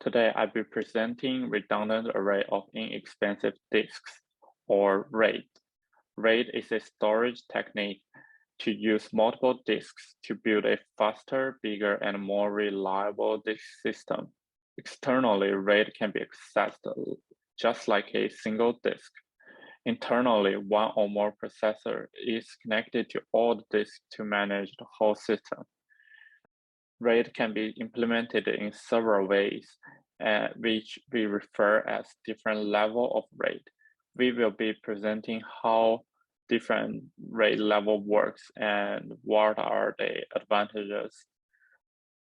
Today, I'll be presenting redundant array of inexpensive disks, or RAID. RAID is a storage technique to use multiple disks to build a faster, bigger, and more reliable disk system. Externally, RAID can be accessed just like a single disk. Internally, one or more processor is connected to all the disks to manage the whole system. RAID can be implemented in several ways, which we refer as different level of RAID. We will be presenting how different RAID level works and what are the advantages.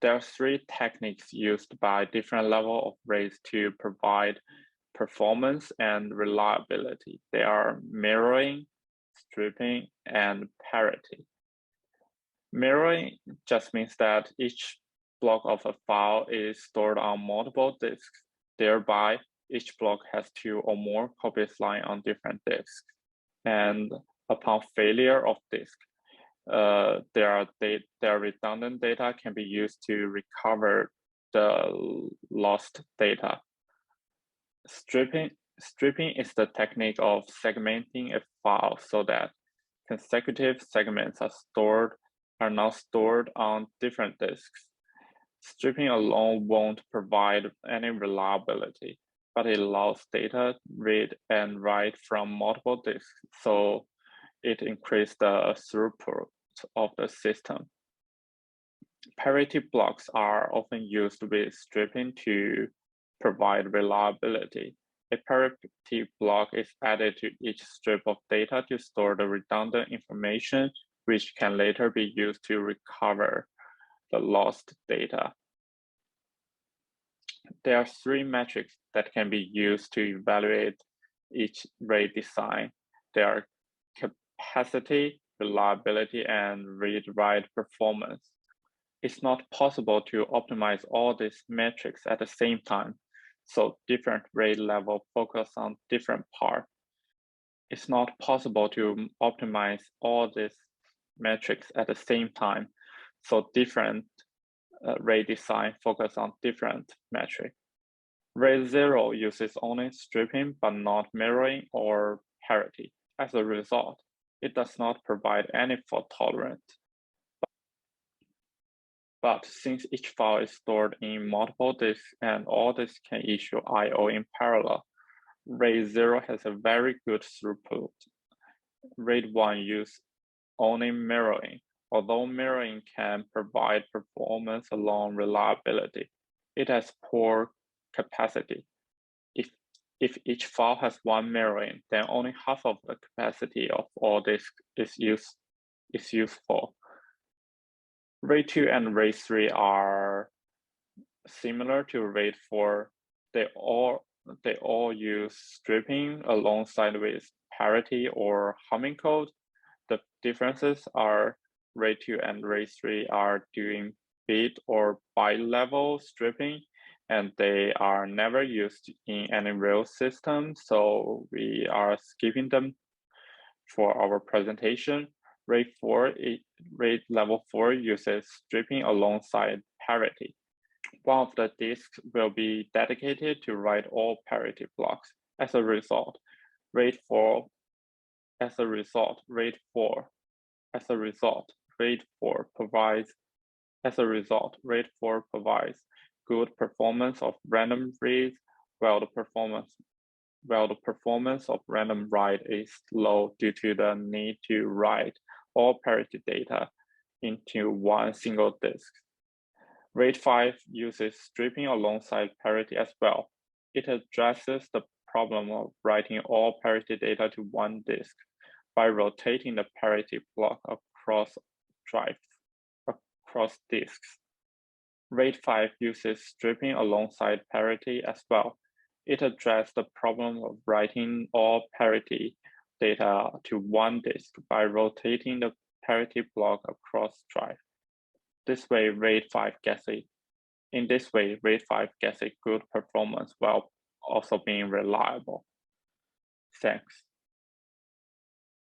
There are three techniques used by different level of RAIDs to provide performance and reliability. They are mirroring, stripping, and parity. Mirroring just means that each block of a file is stored on multiple disks. Thereby, each block has two or more copies lying on different disks. And upon failure of disk, their redundant data can be used to recover the lost data. Stripping is the technique of segmenting a file so that consecutive segments are now stored on different disks. Stripping alone won't provide any reliability, but it allows data read and write from multiple disks, so it increases the throughput of the system. Parity blocks are often used with stripping to provide reliability. A parity block is added to each strip of data to store the redundant information, which can later be used to recover the lost data. There are three metrics that can be used to evaluate each RAID design. They are capacity, reliability, and read-write performance. It's not possible to optimize all these metrics at the same time, so different RAID levels focus on different parts. It's not possible to optimize all these metrics at the same time, so different RAID design focus on different metrics. RAID 0 uses only stripping but not mirroring or parity. As a result, it does not provide any fault tolerance. But since each file is stored in multiple disks and all disks can issue I/O in parallel, RAID 0 has a very good throughput. RAID 1 uses only mirroring. Although mirroring can provide performance along reliability, it has poor capacity. If each file has one mirroring, then only half of the capacity of all disks is useful. RAID 2 and RAID 3 are similar to RAID 4. They all use stripping alongside with parity or Hamming code. The differences are RAID 2 and RAID 3 are doing bit or byte level stripping, and they are never used in any real system, so we are skipping them for our presentation. RAID level 4 uses stripping alongside parity. One of the disks will be dedicated to write all parity blocks. As a result, RAID 4 provides good performance of random reads, while the performance of random write is low due to the need to write all parity data into one single disk. RAID 5 uses stripping alongside parity as well. It addresses the problem of writing all parity data to one disk by rotating the parity block across disks. RAID 5 uses stripping alongside parity as well. It addresses the problem of writing all parity data to one disk by rotating the parity block across drive. In this way, RAID 5 gets a good performance while also being reliable. Thanks.